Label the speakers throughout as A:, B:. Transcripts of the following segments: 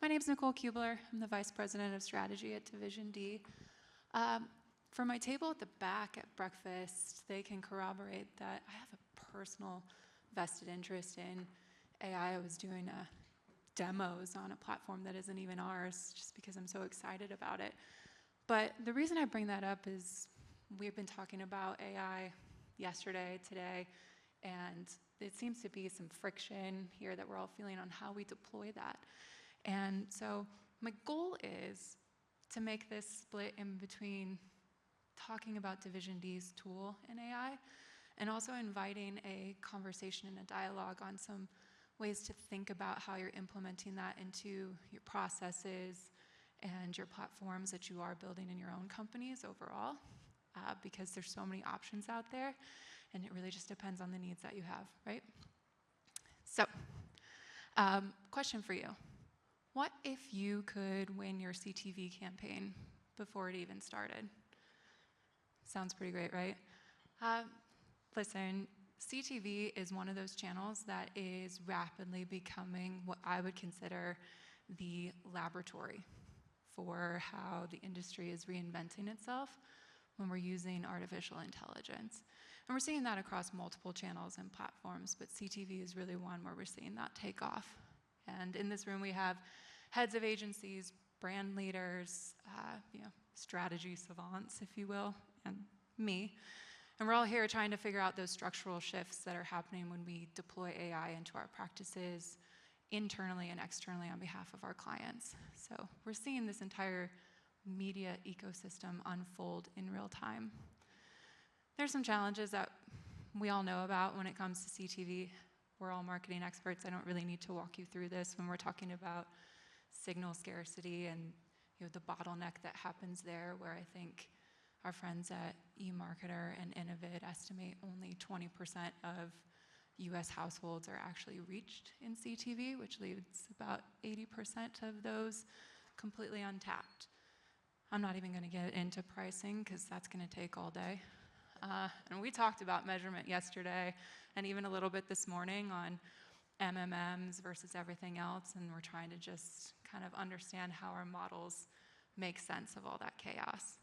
A: My name is Nicole Kuebler. I'm the Vice President of Strategy at Division D. For my table at the back at breakfast, they can corroborate that I have a personal vested interest in AI. I was doing demos on a platform that isn't even ours just because I'm so excited about it. But the reason I bring that up is we've been talking about AI yesterday, today, and it seems to be some friction here that we're all feeling on how we deploy that. And so my goal is to make this split in between talking about Division D's tool in AI and also inviting a conversation and a dialogue on some ways to think about how you're implementing that into your processes and your platforms that you are building in your own companies overall, because there's so many options out there, and it really just depends on the needs that you have, right? So, question for you. What if you could win your CTV campaign before it even started? Sounds pretty great, right? Listen, CTV is one of those channels that is rapidly becoming what I would consider the laboratory for how the industry is reinventing itself when we're using artificial intelligence. And we're seeing that across multiple channels and platforms, but CTV is really one where we're seeing that take off. And in this room, we have heads of agencies, brand leaders, strategy savants, if you will, and me. And we're all here trying to figure out those structural shifts that are happening when we deploy AI into our practices internally and externally on behalf of our clients. So we're seeing this entire media ecosystem unfold in real time. There's some challenges that we all know about when it comes to CTV. We're all marketing experts. I don't really need to walk you through this when we're talking about signal scarcity and the bottleneck that happens there, where I think our friends at eMarketer and Innovid estimate only 20% of US households are actually reached in CTV, which leaves about 80% of those completely untapped. I'm not even going to get into pricing because that's going to take all day. And we talked about measurement yesterday and even a little bit this morning on MMMs versus everything else, and we're trying to just kind of understand how our models make sense of all that chaos.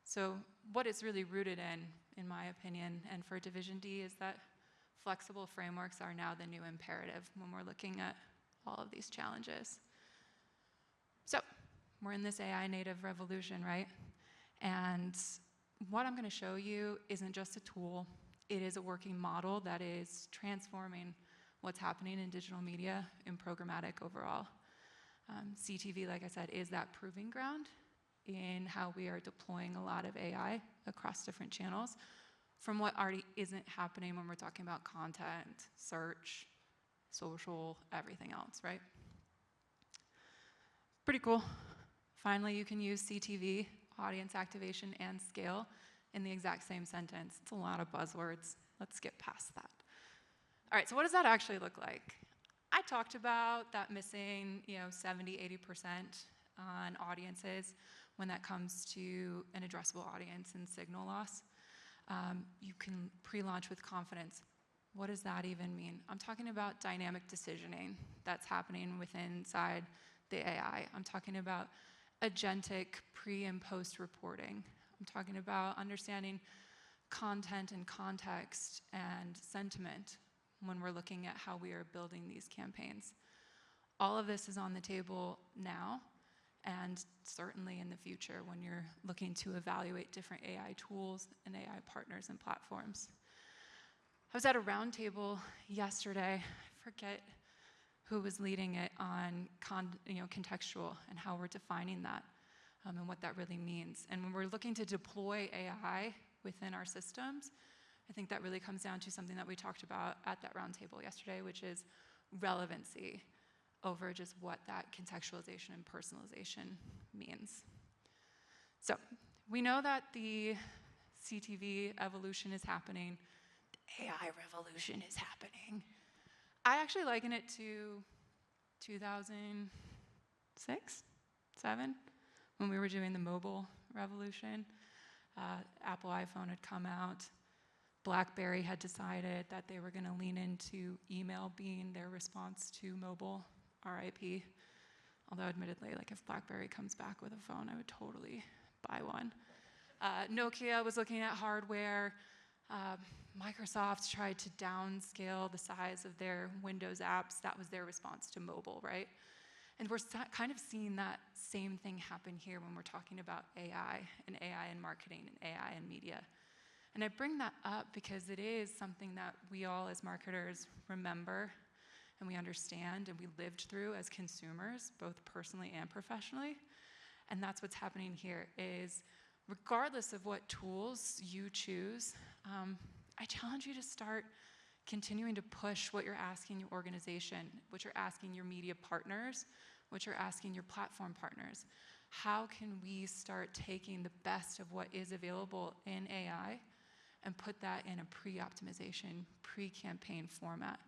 A: So what it's really rooted in my opinion, and for Division D, is that flexible frameworks are now the new imperative when we're looking at all of these challenges. So we're in this AI native revolution, right? And what I'm going to show you isn't just a tool. It is a working model that is transforming what's happening in digital media and programmatic overall. CTV, like I said, is that proving ground in how we are deploying a lot of AI across different channels from what already isn't happening when we're talking about content, search, social, everything else, right? Pretty cool. Finally, you can use CTV, audience activation, and scale in the exact same sentence. It's a lot of buzzwords. Let's get past that. All right, so what does that actually look like? I talked about that missing 70, 80% on audiences when that comes to an addressable audience and signal loss. You can pre-launch with confidence. What does that even mean? I'm talking about dynamic decisioning that's happening inside the AI. I'm talking about agentic pre and post reporting. I'm talking about understanding content and context and sentiment when we're looking at how we are building these campaigns. All of this is on the table now, and certainly in the future when you're looking to evaluate different AI tools and AI partners and platforms. I was at a roundtable yesterday, I forget who was leading it, on contextual and how we're defining that and what that really means. And when we're looking to deploy AI within our systems, I think that really comes down to something that we talked about at that roundtable yesterday, which is relevancy over just what that contextualization and personalization means. So we know that the CTV evolution is happening. The AI revolution is happening. I actually liken it to 2006, 2007, when we were doing the mobile revolution. Apple iPhone had come out. BlackBerry had decided that they were going to lean into email being their response to mobile, RIP. Although admittedly, like if BlackBerry comes back with a phone, I would totally buy one. Nokia was looking at hardware. Microsoft tried to downscale the size of their Windows apps. That was their response to mobile, right? And we're kind of seeing that same thing happen here when we're talking about AI and AI in marketing and AI in media. And I bring that up because it is something that we all as marketers remember and we understand and we lived through as consumers, both personally and professionally. And that's what's happening here is regardless of what tools you choose, I challenge you to start continuing to push what you're asking your organization, what you're asking your media partners, what you're asking your platform partners. How can we start taking the best of what is available in AI and put that in a pre-optimization, pre-campaign format,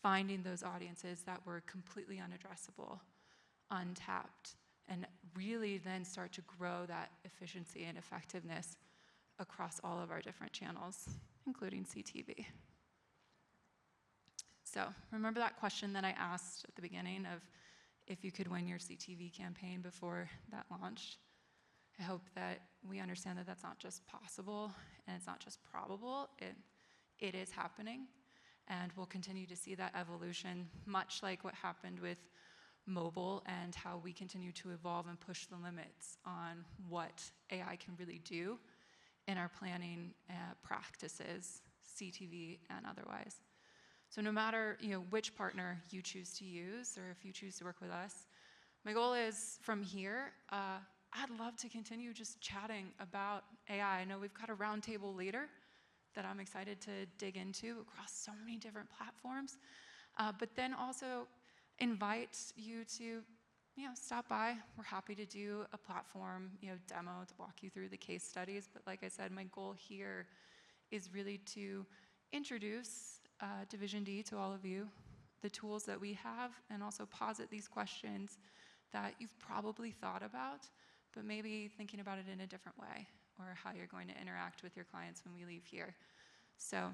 A: finding those audiences that were completely unaddressable, untapped, and really then start to grow that efficiency and effectiveness across all of our different channels, including CTV. So remember that question that I asked at the beginning of if you could win your CTV campaign before that launched? I hope that we understand that that's not just possible and it's not just probable, it is happening. And we'll continue to see that evolution, much like what happened with mobile and how we continue to evolve and push the limits on what AI can really do in our planning practices, CTV and otherwise. So no matter which partner you choose to use or if you choose to work with us, my goal is from here, I'd love to continue just chatting about AI. I know we've got a roundtable later that I'm excited to dig into across so many different platforms, but then also invite you to stop by. We're happy to do a platform demo to walk you through the case studies, but like I said, my goal here is really to introduce Division D to all of you, the tools that we have, and also posit these questions that you've probably thought about, but maybe thinking about it in a different way, or how you're going to interact with your clients when we leave here. So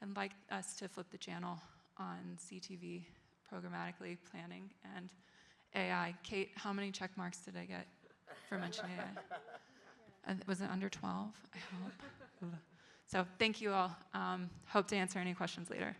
A: I'd like us to flip the channel on CTV, programmatically planning, and AI. Kate, how many check marks did I get for mentioning AI? Was it under 12? I hope. So thank you all. Hope to answer any questions later.